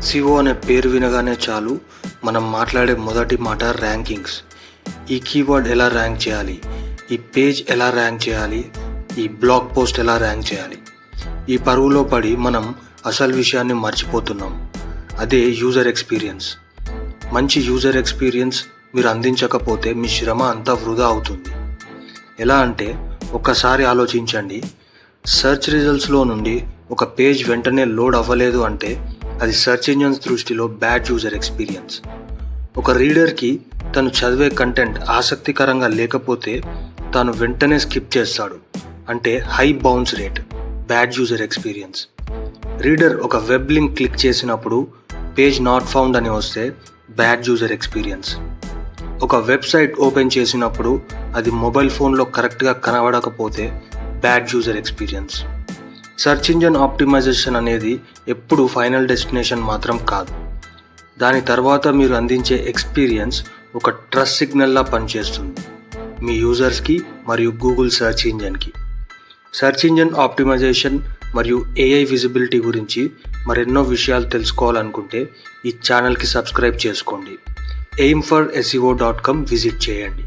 SEO అనే పేరు వినగానే చాలు మనం మాట్లాడే మొదటి మాట ర్యాంకింగ్స్. ఈ కీవర్డ్ ఎలా ర్యాంక్ చేయాలి, ఈ పేజ్ ఎలా ర్యాంక్ చేయాలి, ఈ బ్లాగ్ పోస్ట్ ఎలా ర్యాంక్ చేయాలి. ఈ పరుగులో పడి మనం అసలు విషయాన్ని మర్చిపోతున్నాం. అదే యూజర్ ఎక్స్పీరియన్స్. మంచి యూజర్ ఎక్స్పీరియన్స్ మీరు అందించకపోతే మీ శ్రమ అంతా వృధా అవుతుంది. ఎలా అంటే ఒక్కసారి ఆలోచించండి. సెర్చ్ రిజల్ట్స్లో నుండి ఒక పేజ్ వెంటనే లోడ్ అవ్వలేదు అంటే అది సెర్చ్ ఇంజిన్స్ దృష్టిలో బ్యాడ్ యూజర్ ఎక్స్పీరియన్స్. ఒక రీడర్కి తను చదివే కంటెంట్ ఆసక్తికరంగా లేకపోతే తాను వెంటనే స్కిప్ చేస్తాడు అంటే high bounce rate, bad user experience. Reader ఒక వెబ్ లింక్ క్లిక్ చేసినప్పుడు పేజ్ నాట్ ఫౌండ్ అని వస్తే బ్యాడ్ యూజర్ ఎక్స్పీరియన్స్. ఒక వెబ్సైట్ ఓపెన్ చేసినప్పుడు అది మొబైల్ ఫోన్లో కరెక్ట్గా కనబడకపోతే bad user experience. Search engine optimisation అనేది ఎప్పుడు ఫైనల్ డెస్టినేషన్ మాత్రం కాదు. దాని తర్వాత మీరు అందించే ఎక్స్పీరియన్స్ ఒక ట్రస్ట్ సిగ్నల్లా పనిచేస్తుంది మీ యూజర్స్కి మరియు గూగుల్ సెర్చ్ ఇంజిన్కి. సెర్చ్ ఇంజిన్ ఆప్టిమైజేషన్ మరియు ఏఐ విజిబిలిటీ గురించి మరెన్నో విషయాలు తెలుసుకోవాలనుకుంటే ఈ ఛానల్కి సబ్స్క్రైబ్ చేసుకోండి. aimforseo.com విజిట్ చేయండి.